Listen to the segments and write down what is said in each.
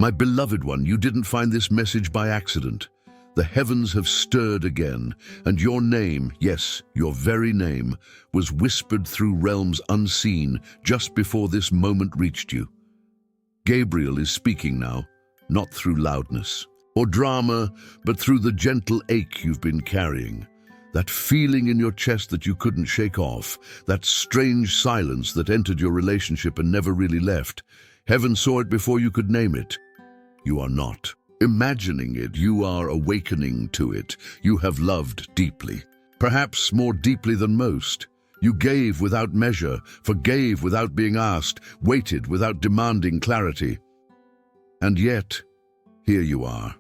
My beloved one, you didn't find this message by accident. The heavens have stirred again, and your name, yes, your very name, was whispered through realms unseen just before this moment reached you. Gabriel is speaking now, not through loudness or drama, but through the gentle ache you've been carrying. That feeling in your chest that you couldn't shake off, that strange silence that entered your relationship and never really left. Heaven saw it before you could name it. You are not imagining it, you are awakening to it. You have loved deeply, perhaps more deeply than most. You gave without measure, forgave without being asked, waited without demanding clarity. And yet, here you are,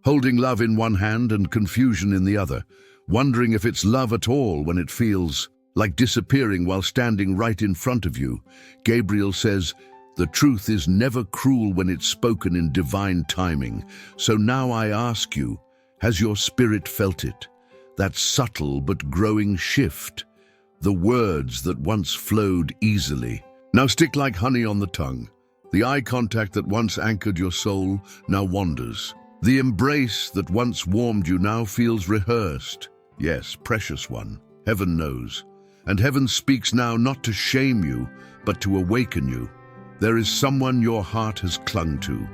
holding love in one hand and confusion in the other, wondering if it's love at all when it feels like disappearing while standing right in front of you. Gabriel says, the truth is never cruel when it's spoken in divine timing. So now I ask you, has your spirit felt it? That subtle but growing shift, the words that once flowed easily, now stick like honey on the tongue. The eye contact that once anchored your soul now wanders. The embrace that once warmed you now feels rehearsed. Yes, precious one, heaven knows. And heaven speaks now not to shame you, but to awaken you. There is someone your heart has clung to,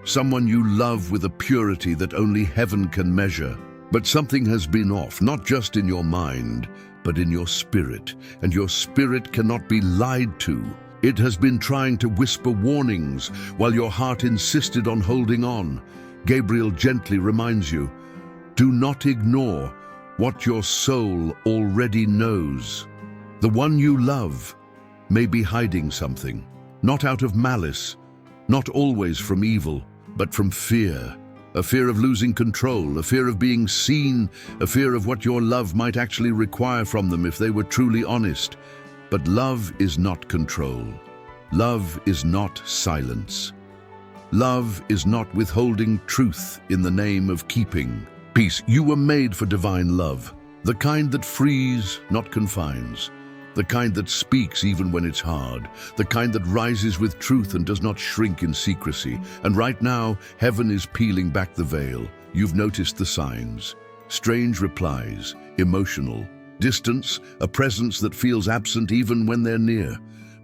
someone you love with a purity that only heaven can measure. But something has been off, not just in your mind, but in your spirit, and your spirit cannot be lied to. It has been trying to whisper warnings while your heart insisted on holding on. Gabriel gently reminds you, do not ignore what your soul already knows. The one you love may be hiding something, not out of malice, not always from evil, but from fear. A fear of losing control, a fear of being seen, a fear of what your love might actually require from them if they were truly honest. But love is not control. Love is not silence. Love is not withholding truth in the name of keeping peace. You were made for divine love, the kind that frees, not confines, the kind that speaks even when it's hard, the kind that rises with truth and does not shrink in secrecy. And right now, heaven is peeling back the veil. You've noticed the signs. Strange replies, emotional, distance, a presence that feels absent even when they're near.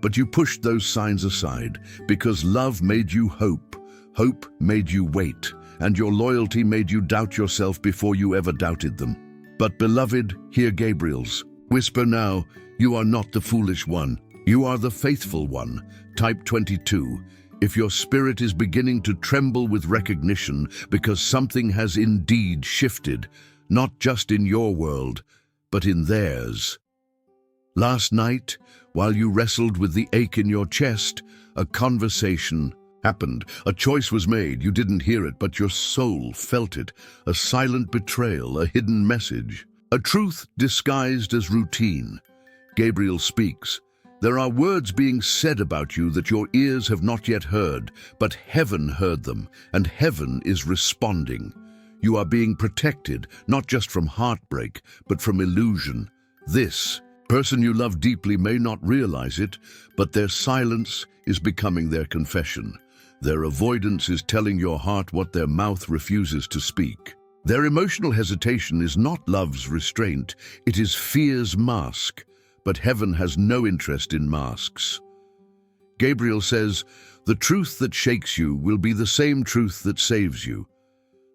But you pushed those signs aside because love made you hope. Hope made you wait, and your loyalty made you doubt yourself before you ever doubted them. But beloved, hear Gabriel's whisper now. You are not the foolish one. You are the faithful one. Type 22. If your spirit is beginning to tremble with recognition because something has indeed shifted, not just in your world, but in theirs. Last night, while you wrestled with the ache in your chest, a conversation happened. A choice was made. You didn't hear it, but your soul felt it. A silent betrayal, a hidden message, a truth disguised as routine. Gabriel speaks. There are words being said about you that your ears have not yet heard, but heaven heard them, and heaven is responding. You are being protected, not just from heartbreak, but from illusion. This person you love deeply may not realize it, but their silence is becoming their confession. Their avoidance is telling your heart what their mouth refuses to speak. Their emotional hesitation is not love's restraint, it is fear's mask. But heaven has no interest in masks. Gabriel says, the truth that shakes you will be the same truth that saves you.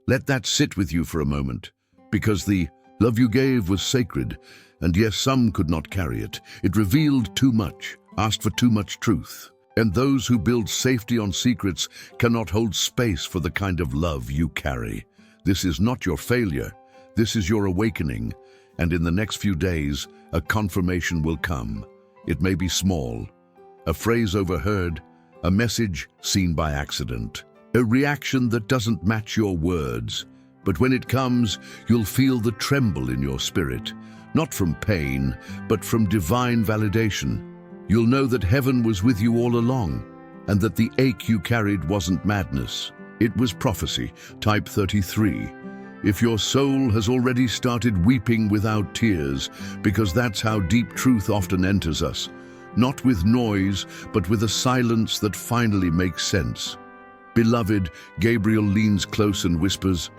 Let that sit with you for a moment, because the love you gave was sacred, and yes, some could not carry it. It revealed too much, asked for too much truth. And those who build safety on secrets cannot hold space for the kind of love you carry. This is not your failure. This is your awakening. And in the next few days, a confirmation will come. It may be small, a phrase overheard, a message seen by accident, a reaction that doesn't match your words. But when it comes, you'll feel the tremble in your spirit, not from pain, but from divine validation. You'll know that heaven was with you all along, and that the ache you carried wasn't madness. It was prophecy. Type 33. If your soul has already started weeping without tears, because that's how deep truth often enters us, not with noise, but with a silence that finally makes sense. Beloved, Gabriel leans close and whispers,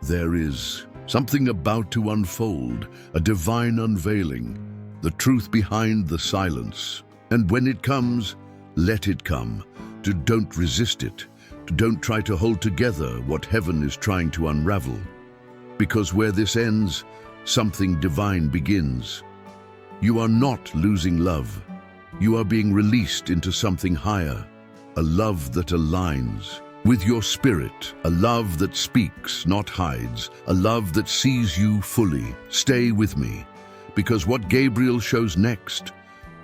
"There is something about to unfold, a divine unveiling, the truth behind the silence. And when it comes, let it come. Don't resist it. Don't try to hold together what heaven is trying to unravel. Because where this ends, something divine begins. You are not losing love. You are being released into something higher, a love that aligns with your spirit, a love that speaks, not hides, a love that sees you fully. Stay with me, because what Gabriel shows next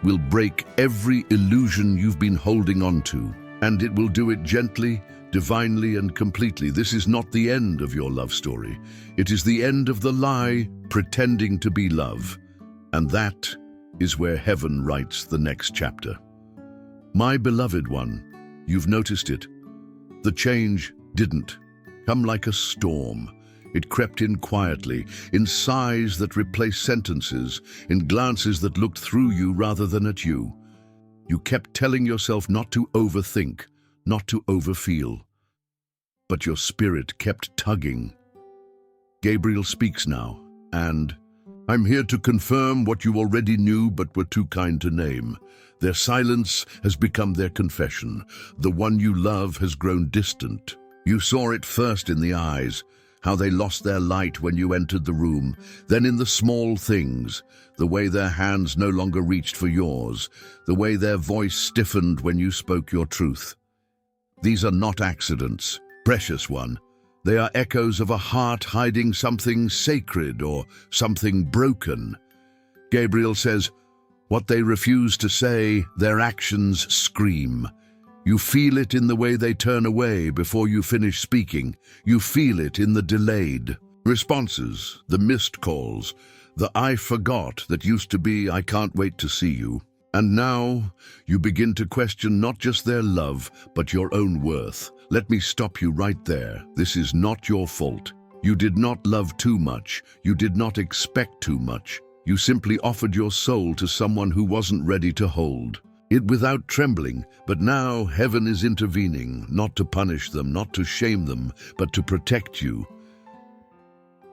will break every illusion you've been holding on to, and it will do it gently, divinely, and completely. This is not the end of your love story. It is the end of the lie pretending to be love, and that is where heaven writes the next chapter. My beloved one, you've noticed it. The change didn't come like a storm. It crept in quietly, in sighs that replaced sentences, in glances that looked through you rather than at you. You kept telling yourself not to overthink, not to overfeel. But your spirit kept tugging. Gabriel speaks now, and I'm here to confirm what you already knew but were too kind to name. Their silence has become their confession. The one you love has grown distant. You saw it first in the eyes, how they lost their light when you entered the room, then in the small things, the way their hands no longer reached for yours, the way their voice stiffened when you spoke your truth. These are not accidents, precious one. They are echoes of a heart hiding something sacred or something broken. Gabriel says, what they refuse to say, their actions scream. You feel it in the way they turn away before you finish speaking. You feel it in the delayed responses, the missed calls, the I forgot that used to be I can't wait to see you. And now you begin to question not just their love, but your own worth. Let me stop you right there. This is not your fault. You did not love too much. You did not expect too much. You simply offered your soul to someone who wasn't ready to hold it without trembling. But now heaven is intervening, not to punish them, not to shame them, but to protect you.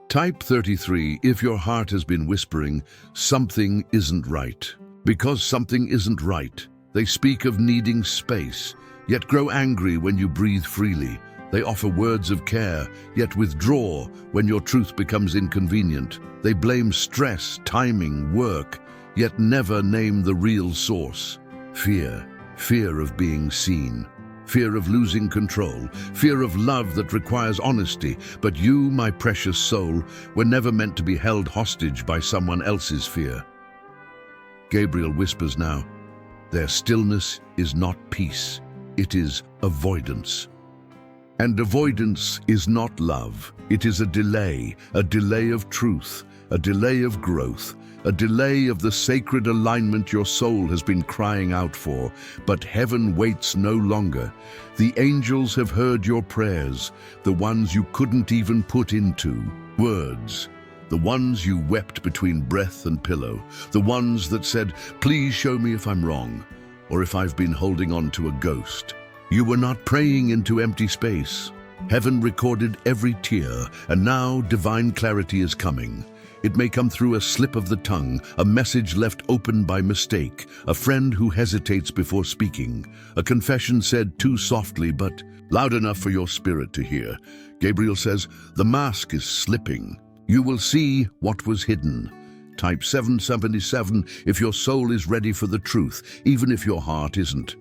Type 33 if your heart has been whispering, something isn't right. Because something isn't right. They speak of needing space, yet grow angry when you breathe freely. They offer words of care, yet withdraw when your truth becomes inconvenient. They blame stress, timing, work, yet never name the real source. Fear of being seen, fear of losing control, fear of love that requires honesty. But you, my precious soul, were never meant to be held hostage by someone else's fear. Gabriel whispers now, their stillness is not peace, it is avoidance. And avoidance is not love. It is a delay of truth, a delay of growth, a delay of the sacred alignment your soul has been crying out for. But heaven waits no longer. The angels have heard your prayers, the ones you couldn't even put into words, the ones you wept between breath and pillow, the ones that said, please show me if I'm wrong, or if I've been holding on to a ghost. You were not praying into empty space. Heaven recorded every tear, and now divine clarity is coming. It may come through a slip of the tongue, a message left open by mistake, a friend who hesitates before speaking, a confession said too softly but loud enough for your spirit to hear. Gabriel says, the mask is slipping. You will see what was hidden. Type 777 if your soul is ready for the truth, even if your heart isn't.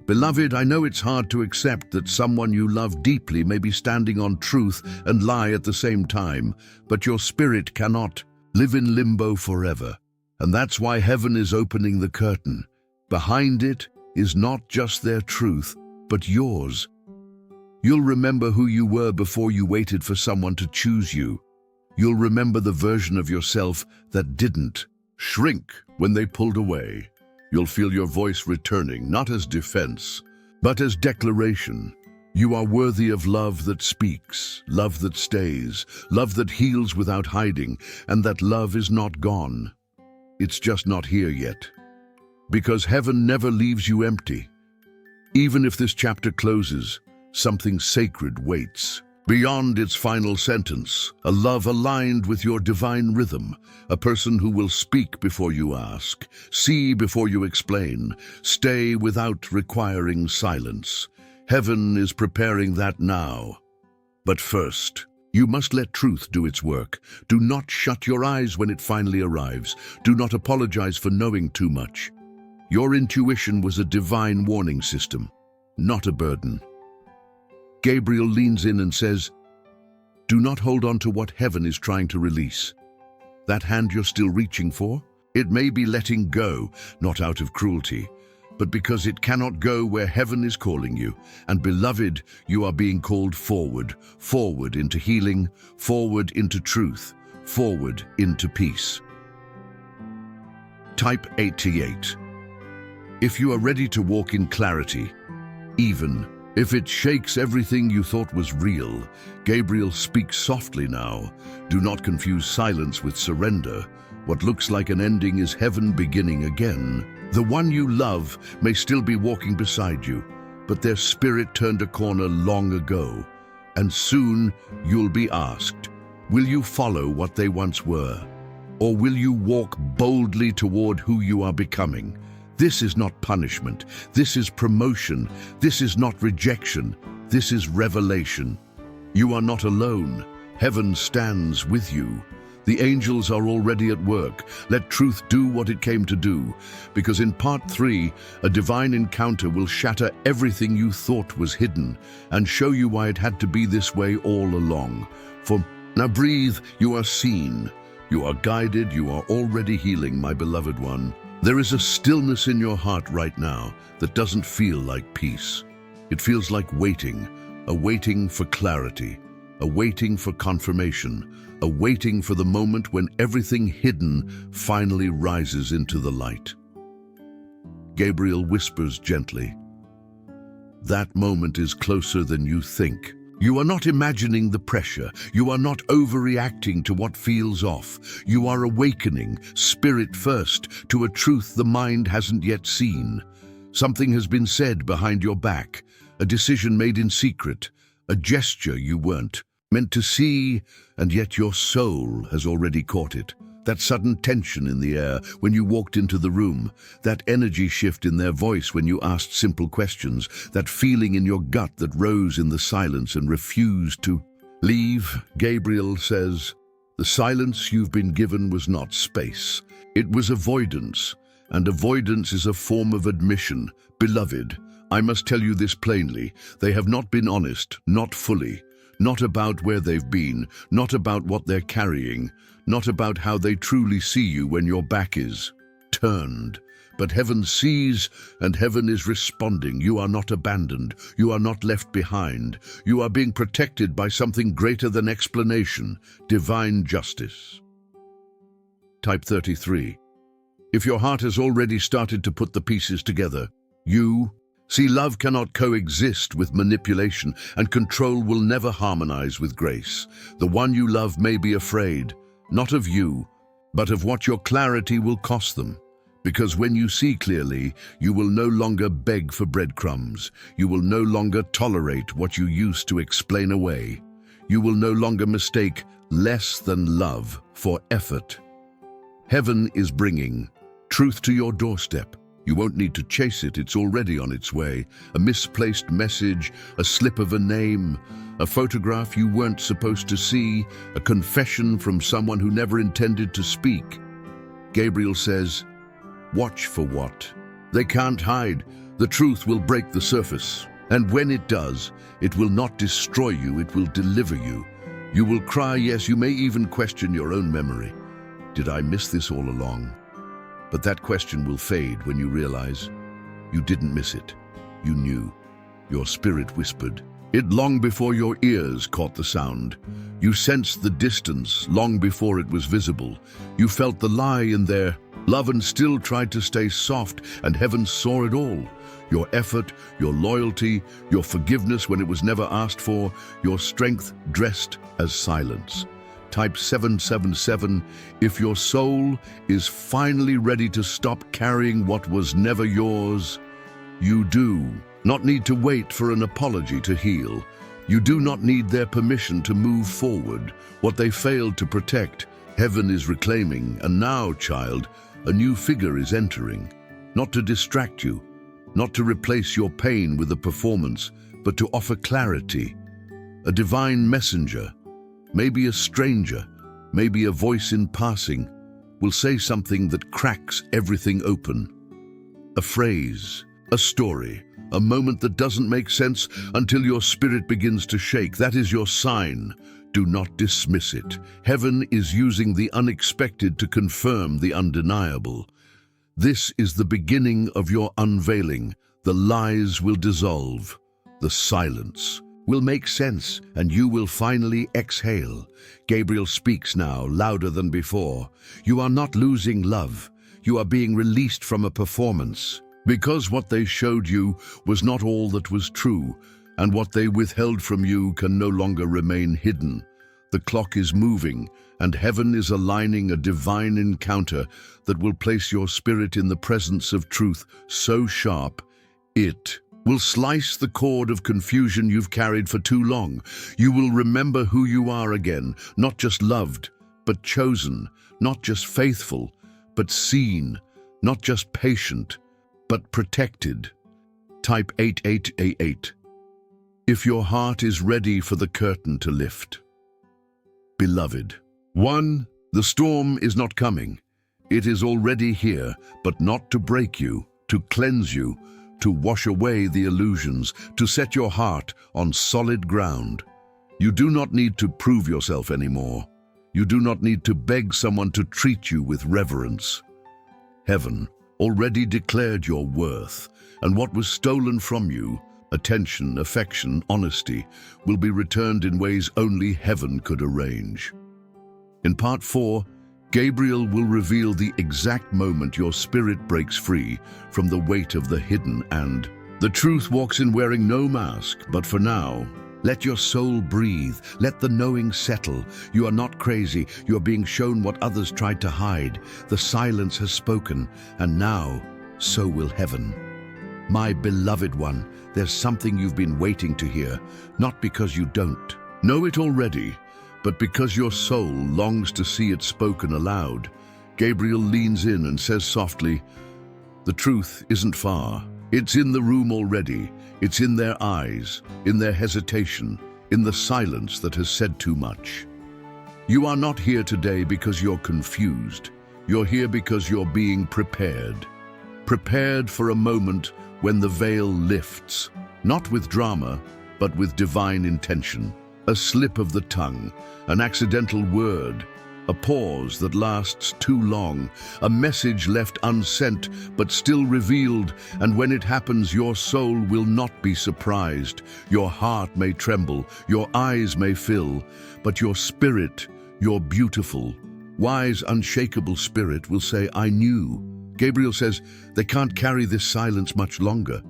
Beloved, I know it's hard to accept that someone you love deeply may be standing on truth and lie at the same time, but your spirit cannot live in limbo forever. And that's why heaven is opening the curtain. Behind it is not just their truth, but yours. You'll remember who you were before you waited for someone to choose you. You'll remember the version of yourself that didn't shrink when they pulled away. You'll feel your voice returning, not as defense, but as declaration. You are worthy of love that speaks, love that stays, love that heals without hiding, and that love is not gone. It's just not here yet. Because heaven never leaves you empty. Even if this chapter closes, Something sacred waits. Beyond its final sentence, a love aligned with your divine rhythm, a person who will speak before you ask, see before you explain, stay without requiring silence. Heaven is preparing that now. But first, you must let truth do its work. Do not shut your eyes when it finally arrives. Do not apologize for knowing too much. Your intuition was a divine warning system, not a burden. Gabriel leans in and says, "Do not hold on to what heaven is trying to release. That hand you're still reaching for, it may be letting go, not out of cruelty, but because it cannot go where heaven is calling you. And beloved, you are being called forward, forward into healing, forward into truth, forward into peace." Type 88. If you are ready to walk in clarity, even if it shakes everything you thought was real, Gabriel speaks softly now. Do not confuse silence with surrender. What looks like an ending is heaven beginning again. The one you love may still be walking beside you, but their spirit turned a corner long ago. And soon you'll be asked, will you follow what they once were? Or will you walk boldly toward who you are becoming? This is not punishment. This is promotion. This is not rejection. This is revelation. You are not alone. Heaven stands with you. The angels are already at work. Let truth do what it came to do, because in part 3, a divine encounter will shatter everything you thought was hidden and show you why it had to be this way all along. For now breathe, you are seen. You are guided. You are already healing, my beloved one. There is a stillness in your heart right now that doesn't feel like peace. It feels like waiting, a waiting for clarity, a waiting for confirmation, a waiting for the moment when everything hidden finally rises into the light. Gabriel whispers gently, "That moment is closer than you think." You are not imagining the pressure. You are not overreacting to what feels off. You are awakening, spirit first, to a truth the mind hasn't yet seen. Something has been said behind your back, a decision made in secret, a gesture you weren't meant to see, and yet your soul has already caught it. That sudden tension in the air when you walked into the room, that energy shift in their voice when you asked simple questions, that feeling in your gut that rose in the silence and refused to leave. Gabriel says, the silence you've been given was not space. It was avoidance, and avoidance is a form of admission. Beloved, I must tell you this plainly. They have not been honest, not fully, not about where they've been, not about what they're carrying, not about how they truly see you when your back is turned. But heaven sees, and heaven is responding. You are not abandoned. You are not left behind. You are being protected by something greater than explanation, divine justice. Type 33. If your heart has already started to put the pieces together, see, love cannot coexist with manipulation, and control will never harmonize with grace. The one you love may be afraid, not of you, but of what your clarity will cost them. Because when you see clearly, you will no longer beg for breadcrumbs. You will no longer tolerate what you used to explain away. You will no longer mistake less than love for effort. Heaven is bringing truth to your doorstep. You won't need to chase it, it's already on its way. A misplaced message, a slip of a name, a photograph you weren't supposed to see, a confession from someone who never intended to speak. Gabriel says, watch for what? They can't hide. The truth will break the surface. And when it does, it will not destroy you, it will deliver you. You will cry, yes, you may even question your own memory. Did I miss this all along? But that question will fade when you realize you didn't miss it. You knew. Your spirit whispered it long before your ears caught the sound. You sensed the distance long before it was visible. You felt the lie in their love and still tried to stay soft, and heaven saw it all. Your effort, your loyalty, your forgiveness when it was never asked for, your strength dressed as silence. Type 777 if your soul is finally ready to stop carrying what was never yours. You do. not need to wait for an apology to heal. You do not need their permission to move forward. What they failed to protect, heaven is reclaiming. And now, child, a new figure is entering, not to distract you, not to replace your pain with a performance, but to offer clarity. A divine messenger, maybe a stranger, maybe a voice in passing, will say something that cracks everything open. A phrase, a story, a moment that doesn't make sense until your spirit begins to shake. That is your sign. Do not dismiss it. Heaven is using the unexpected to confirm the undeniable. This is the beginning of your unveiling. The lies will dissolve. The silence will make sense, and you will finally exhale. Gabriel speaks now, louder than before. You are not losing love. You are being released from a performance. Because what they showed you was not all that was true, and what they withheld from you can no longer remain hidden. The clock is moving, and heaven is aligning a divine encounter that will place your spirit in the presence of truth so sharp, it will slice the cord of confusion you've carried for too long. You will remember who you are again, not just loved, but chosen, not just faithful, but seen, not just patient, but protected. Type 8888. If your heart is ready for the curtain to lift. Beloved. 1. The storm is not coming. It is already here, but not to break you, to cleanse you, to wash away the illusions, to set your heart on solid ground. You do not need to prove yourself anymore. You do not need to beg someone to treat you with reverence. Heaven already declared your worth, and what was stolen from you, attention, affection, honesty, will be returned in ways only heaven could arrange. In part 4, Gabriel will reveal the exact moment your spirit breaks free from the weight of the hidden, and the truth walks in wearing no mask. But for now, let your soul breathe. Let the knowing settle. You are not crazy. You are being shown what others tried to hide. The silence has spoken, and now, so will heaven. My beloved one, there's something you've been waiting to hear, not because you don't know it already, but because your soul longs to see it spoken aloud. Gabriel leans in and says softly, the truth isn't far. It's in the room already. It's in their eyes, in their hesitation, in the silence that has said too much. You are not here today because you're confused. You're here because you're being prepared. Prepared for a moment when the veil lifts, not with drama, but with divine intention. A slip of the tongue, an accidental word, a pause that lasts too long, a message left unsent but still revealed, and when it happens, your soul will not be surprised. Your heart may tremble, your eyes may fill, but your spirit, your beautiful, wise, unshakable spirit will say, I knew. Gabriel says, they can't carry this silence much longer.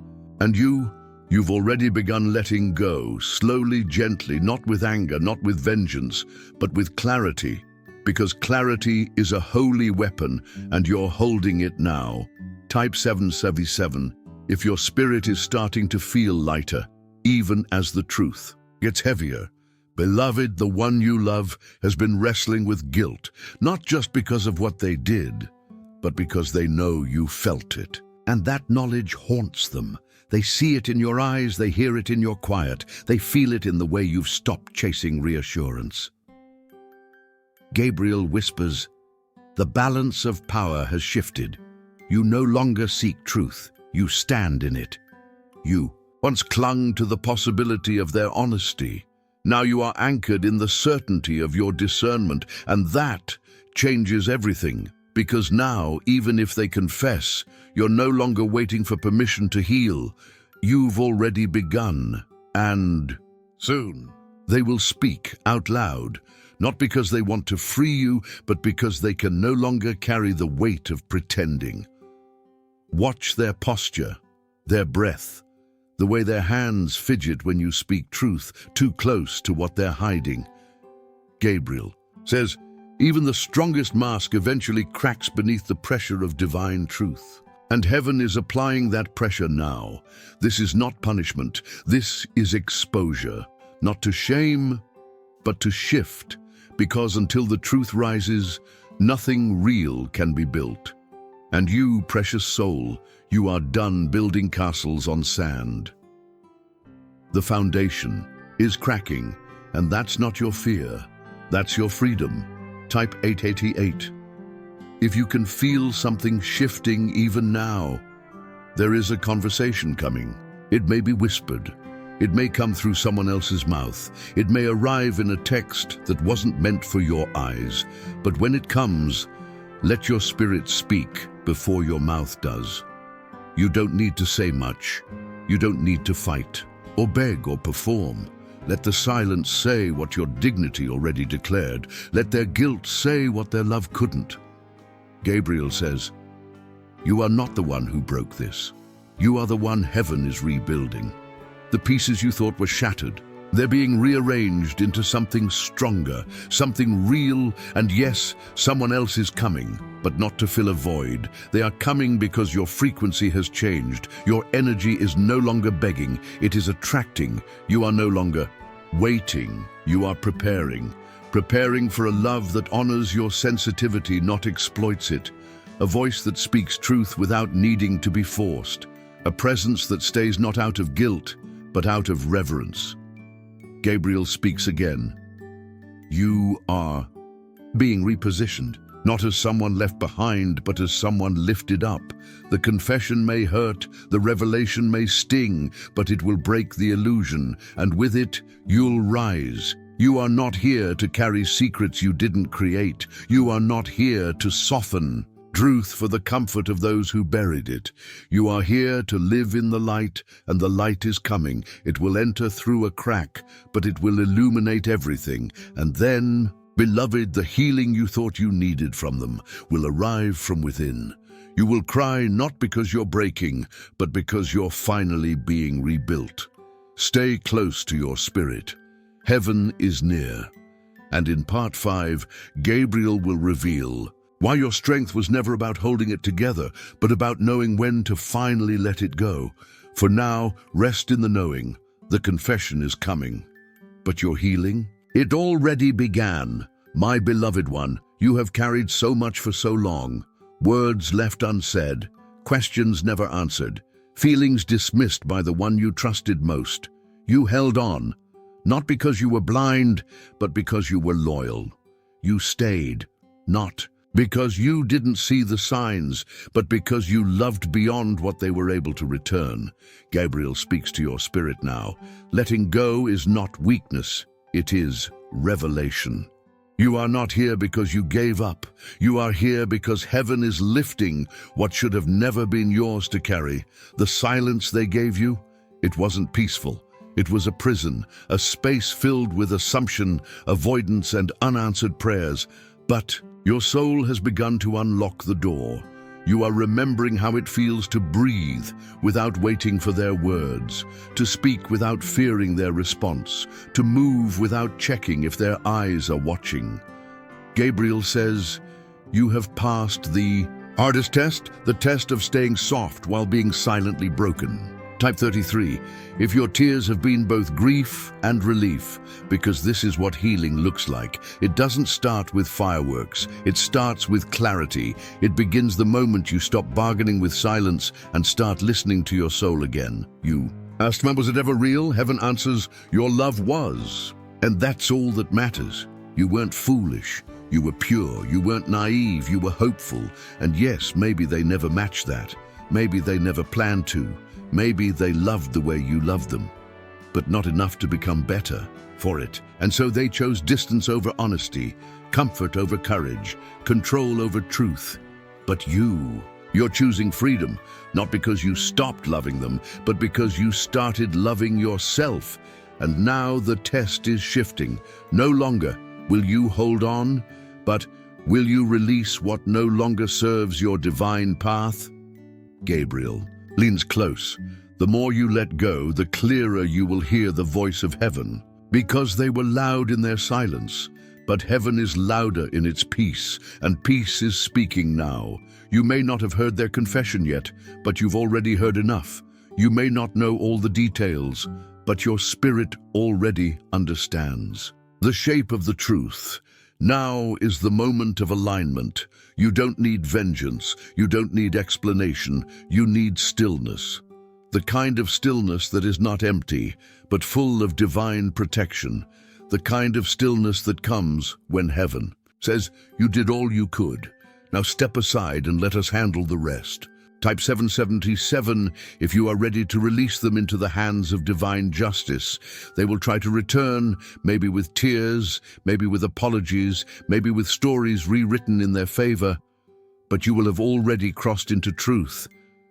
And you've already begun letting go, slowly, gently, not with anger, not with vengeance, but with clarity. Because clarity is a holy weapon, and you're holding it now. Type 777 if your spirit is starting to feel lighter, even as the truth gets heavier. Beloved, the one you love has been wrestling with guilt, not just because of what they did, but because they know you felt it. And that knowledge haunts them. They see it in your eyes, they hear it in your quiet, they feel it in the way you've stopped chasing reassurance. Gabriel whispers, the balance of power has shifted. You no longer seek truth, you stand in it. You once clung to the possibility of their honesty. Now you are anchored in the certainty of your discernment, and that changes everything. Because now, even if they confess, you're no longer waiting for permission to heal. You've already begun, and soon they will speak out loud, not because they want to free you, but because they can no longer carry the weight of pretending. Watch their posture, their breath, the way their hands fidget when you speak truth too close to what they're hiding. Gabriel says, even the strongest mask eventually cracks beneath the pressure of divine truth. And heaven is applying that pressure now. This is not punishment. This is exposure. Not to shame, but to shift. Because until the truth rises, nothing real can be built. And you, precious soul, you are done building castles on sand. The foundation is cracking, and that's not your fear. That's your freedom. Type 888. If you can feel something shifting even now, there is a conversation coming. It may be whispered. It may come through someone else's mouth. It may arrive in a text that wasn't meant for your eyes. But when it comes, let your spirit speak before your mouth does. You don't need to say much. You don't need to fight, or beg, or perform. Let the silence say what your dignity already declared. Let their guilt say what their love couldn't. Gabriel says, you are not the one who broke this. You are the one heaven is rebuilding. The pieces you thought were shattered, they're being rearranged into something stronger, something real, and yes, someone else is coming, but not to fill a void. They are coming because your frequency has changed. Your energy is no longer begging, it is attracting. You are no longer waiting, you are preparing. Preparing for a love that honors your sensitivity, not exploits it. A voice that speaks truth without needing to be forced. A presence that stays not out of guilt, but out of reverence. Gabriel speaks again. You are being repositioned, not as someone left behind, but as someone lifted up. The confession may hurt, the revelation may sting, but it will break the illusion, and with it, you'll rise. You are not here to carry secrets you didn't create. You are not here to soften truth for the comfort of those who buried it. You are here to live in the light, and the light is coming. It will enter through a crack, but it will illuminate everything. And then, beloved, the healing you thought you needed from them will arrive from within. You will cry not because you're breaking, but because you're finally being rebuilt. Stay close to your spirit. Heaven is near. And in part 5, Gabriel will reveal why your strength was never about holding it together, but about knowing when to finally let it go. For now, rest in the knowing. The confession is coming. But your healing? It already began. My beloved one, you have carried so much for so long. Words left unsaid, questions never answered, feelings dismissed by the one you trusted most. You held on. Not because you were blind, but because you were loyal. You stayed, not because you didn't see the signs, but because you loved beyond what they were able to return. Gabriel speaks to your spirit now. Letting go is not weakness, it is revelation. You are not here because you gave up. You are here because heaven is lifting what should have never been yours to carry. The silence they gave you, it wasn't peaceful. It was a prison, a space filled with assumption, avoidance, and unanswered prayers. But your soul has begun to unlock the door. You are remembering how it feels to breathe without waiting for their words, to speak without fearing their response, to move without checking if their eyes are watching. Gabriel says, you have passed the hardest test, the test of staying soft while being silently broken. Type 33, if your tears have been both grief and relief, because this is what healing looks like. It doesn't start with fireworks, it starts with clarity. It begins the moment you stop bargaining with silence and start listening to your soul again. You asked, was it ever real? Heaven answers, your love was. And that's all that matters. You weren't foolish, you were pure, you weren't naive, you were hopeful. And yes, maybe they never matched that. Maybe they never planned to. Maybe they loved the way you loved them, but not enough to become better for it. And so they chose distance over honesty, comfort over courage, control over truth. But you're choosing freedom, not because you stopped loving them, but because you started loving yourself. And now the test is shifting. No longer will you hold on, but will you release what no longer serves your divine path? Gabriel leans close. The more you let go, the clearer you will hear the voice of heaven. Because they were loud in their silence, But heaven is louder in its peace, and peace is speaking now. You may not have heard their confession yet, but you've already heard enough. You may not know all the details, but your spirit already understands. The shape of the truth. Now is the moment of alignment. You don't need vengeance. You don't need explanation. You need stillness. The kind of stillness that is not empty, but full of divine protection. The kind of stillness that comes when heaven says, "You did all you could. Now step aside and let us handle the rest." Type 777 if you are ready to release them into the hands of divine justice. They will try to return, maybe with tears, maybe with apologies, maybe with stories rewritten in their favor. But you will have already crossed into truth,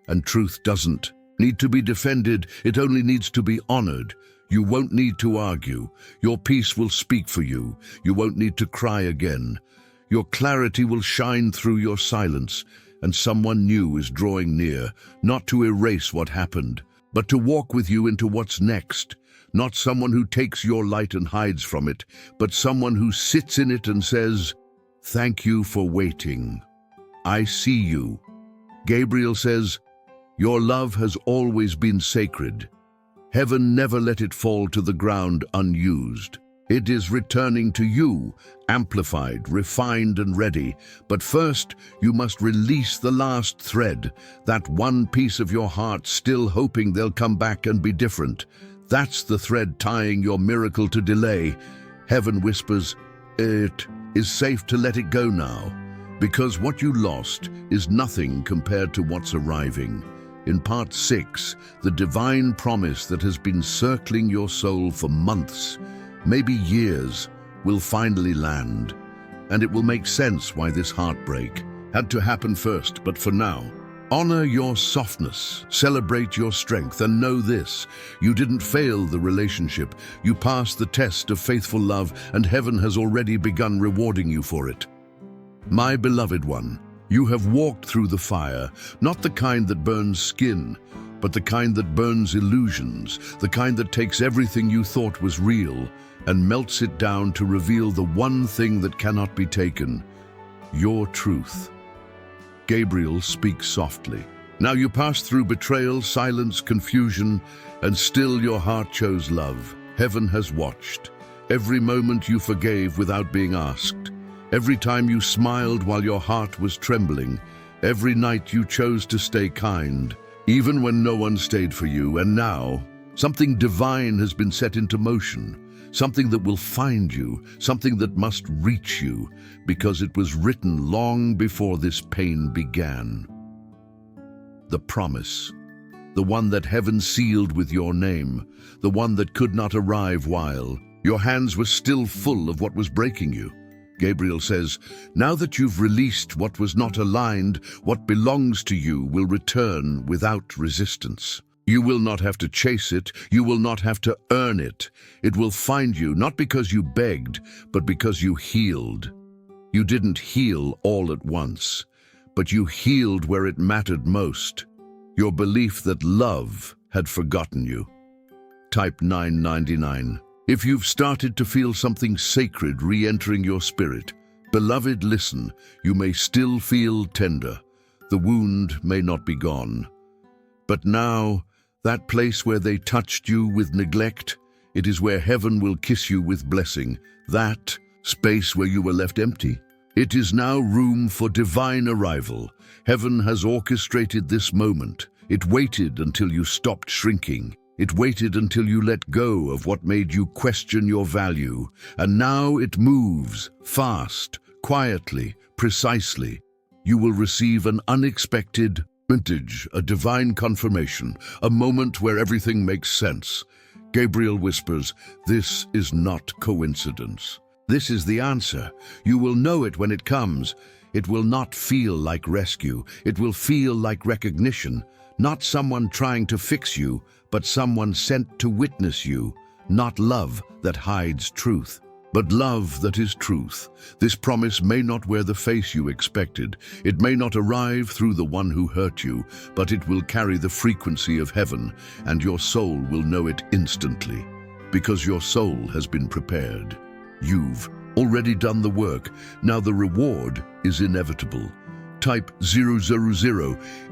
and truth doesn't need to be defended. It only needs to be honored. You won't need to argue. Your peace will speak for you. You won't need to cry again. Your clarity will shine through your silence, and someone new is drawing near, not to erase what happened, but to walk with you into what's next. Not someone who takes your light and hides from it, but someone who sits in it and says, "Thank you for waiting. I see you." Gabriel says, "Your love has always been sacred. Heaven never let it fall to the ground unused. It is returning to you, amplified, refined, and ready. But first, you must release the last thread, that one piece of your heart still hoping they'll come back and be different. That's the thread tying your miracle to delay. Heaven whispers, it is safe to let it go now, because what you lost is nothing compared to what's arriving. In part 6, the divine promise that has been circling your soul for months, maybe years, will finally land. And it will make sense why this heartbreak had to happen first. But for now, honor your softness, celebrate your strength, and know this: you didn't fail the relationship. You passed the test of faithful love, and heaven has already begun rewarding you for it. My beloved one, you have walked through the fire, not the kind that burns skin, but the kind that burns illusions, the kind that takes everything you thought was real and melts it down to reveal the one thing that cannot be taken: your truth. Gabriel speaks softly. Now you passed through betrayal, silence, confusion, and still your heart chose love. Heaven has watched. Every moment you forgave without being asked. Every time you smiled while your heart was trembling. Every night you chose to stay kind, even when no one stayed for you. And now, something divine has been set into motion. Something that will find you, something that must reach you, because it was written long before this pain began. The promise, the one that heaven sealed with your name, the one that could not arrive while your hands were still full of what was breaking you. Gabriel says, now that you've released what was not aligned, what belongs to you will return without resistance. You will not have to chase it. You will not have to earn it. It will find you, not because you begged, but because you healed. You didn't heal all at once, but you healed where it mattered most. Your belief that love had forgotten you. Type 999. If you've started to feel something sacred re-entering your spirit, beloved, listen, you may still feel tender. The wound may not be gone. But now, that place where they touched you with neglect, it is where heaven will kiss you with blessing. That space where you were left empty, it is now room for divine arrival. Heaven has orchestrated this moment. It waited until you stopped shrinking. It waited until you let go of what made you question your value. And now it moves, fast, quietly, precisely. You will receive an unexpected vintage, a divine confirmation, a moment where everything makes sense. Gabriel whispers, this is not coincidence. This is the answer. You will know it when it comes. It will not feel like rescue. It will feel like recognition. Not someone trying to fix you, but someone sent to witness you. Not love that hides truth, but love that is truth. This promise may not wear the face you expected. It may not arrive through the one who hurt you, but it will carry the frequency of heaven, and your soul will know it instantly, because your soul has been prepared. You've already done the work. Now the reward is inevitable. Type 000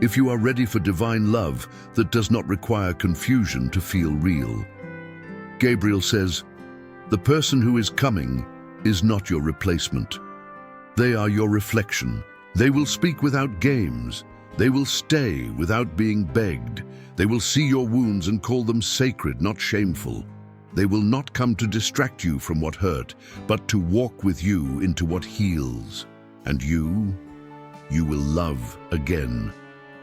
if you are ready for divine love that does not require confusion to feel real. Gabriel says, the person who is coming is not your replacement. They are your reflection. They will speak without games. They will stay without being begged. They will see your wounds and call them sacred, not shameful. They will not come to distract you from what hurt, but to walk with you into what heals. And you will love again.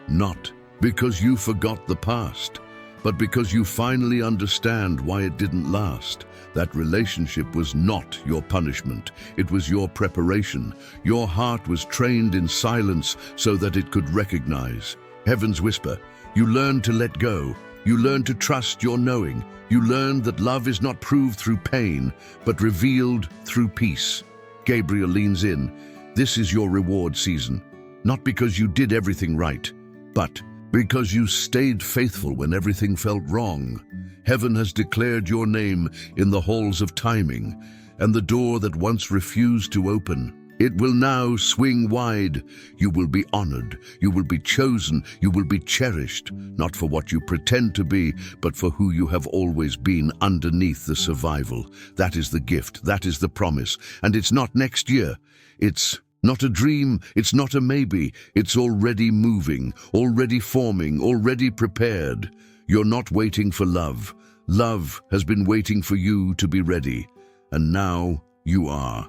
Not because you forgot the past, but because you finally understand why it didn't last. That relationship was not your punishment. It was your preparation. Your heart was trained in silence so that it could recognize heaven's whisper. You learned to let go. You learned to trust your knowing. You learned that love is not proved through pain, but revealed through peace. Gabriel leans in. This is your reward season. Not because you did everything right, but because you stayed faithful when everything felt wrong. Heaven has declared your name in the halls of timing, and the door that once refused to open, it will now swing wide. You will be honored, you will be chosen, you will be cherished, not for what you pretend to be, but for who you have always been underneath the survival. That is the gift, that is the promise, and it's not next year. It's not a dream, it's not a maybe, it's already moving, already forming, already prepared. You're not waiting for love. Love has been waiting for you to be ready, and now you are.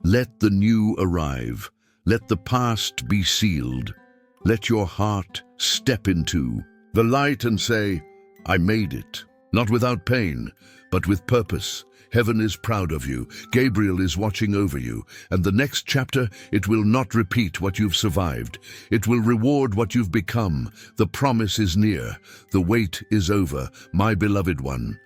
Let the new arrive. Let the past be sealed. Let your heart step into the light and say, I made it. Not without pain, but with purpose. Heaven is proud of you. Gabriel is watching over you. And the next chapter, it will not repeat what you've survived. It will reward what you've become. The promise is near. The wait is over, my beloved one.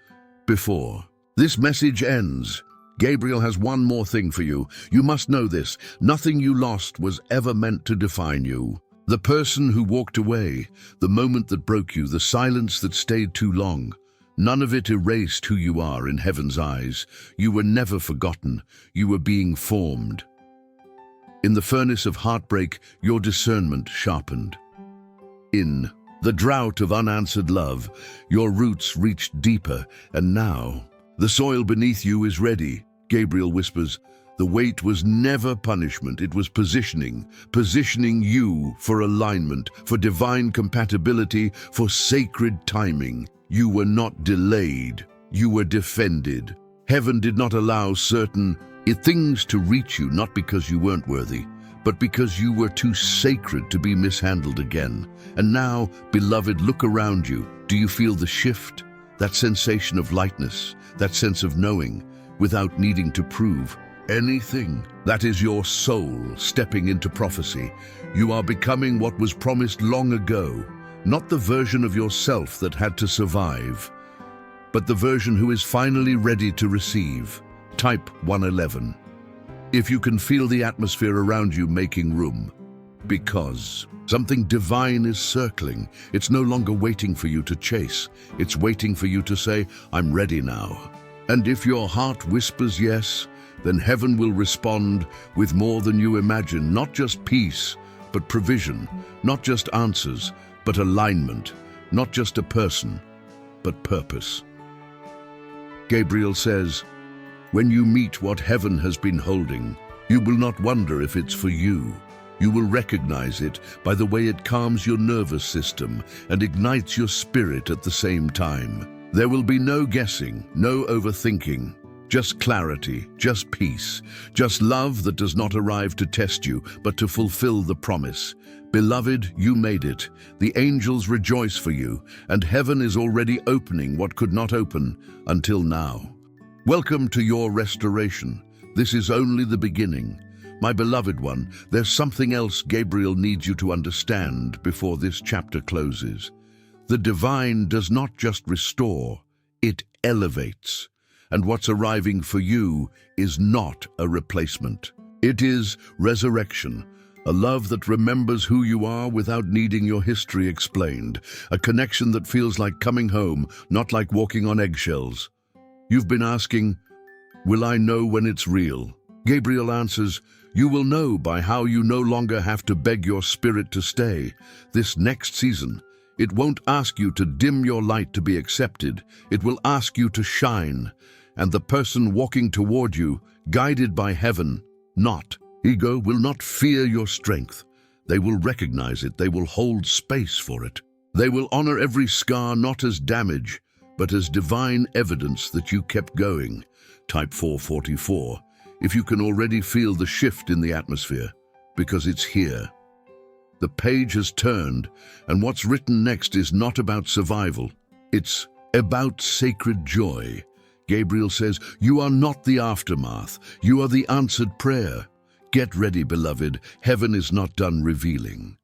Before this message ends, Gabriel has one more thing for you. You must know this. Nothing you lost was ever meant to define you. The person who walked away, the moment that broke you, the silence that stayed too long, none of it erased who you are in heaven's eyes. You were never forgotten. You were being formed. In the furnace of heartbreak, your discernment sharpened. In the drought of unanswered love, your roots reached deeper, and now the soil beneath you is ready. Gabriel whispers, the wait was never punishment, it was positioning you for alignment, for divine compatibility, for sacred timing. You were not delayed, you were defended. Heaven did not allow certain things to reach you, not because you weren't worthy, but because you were too sacred to be mishandled again. And now, beloved, look around you. Do you feel the shift? That sensation of lightness, that sense of knowing, without needing to prove anything. That is your soul stepping into prophecy. You are becoming what was promised long ago, not the version of yourself that had to survive, but the version who is finally ready to receive. Type 111. If you can feel the atmosphere around you making room, because something divine is circling. It's no longer waiting for you to chase. It's waiting for you to say, I'm ready now. And if your heart whispers yes, then heaven will respond with more than you imagine. Not just peace, but provision. Not just answers, but alignment. Not just a person, but purpose. Gabriel says, when you meet what heaven has been holding, you will not wonder if it's for you. You will recognize it by the way it calms your nervous system and ignites your spirit at the same time. There will be no guessing, no overthinking, just clarity, just peace, just love that does not arrive to test you, but to fulfill the promise. Beloved, you made it. The angels rejoice for you, and heaven is already opening what could not open until now. Welcome to your restoration. This is only the beginning. My beloved one, there's something else Gabriel needs you to understand before this chapter closes. The divine does not just restore, it elevates. And what's arriving for you is not a replacement. It is resurrection, a love that remembers who you are without needing your history explained, a connection that feels like coming home, not like walking on eggshells. You've been asking, will I know when it's real? Gabriel answers, "You will know by how you no longer have to beg your spirit to stay. This next season, it won't ask you to dim your light to be accepted. It will ask you to shine. And the person walking toward you, guided by heaven, not ego, will not fear your strength. They will recognize it. They will hold space for it. They will honor every scar not as damage, but as divine evidence that you kept going." Type 444. If you can already feel the shift in the atmosphere, because it's here. The page has turned, and what's written next is not about survival. It's about sacred joy. Gabriel says, "You are not the aftermath. You are the answered prayer. Get ready, beloved. Heaven is not done revealing."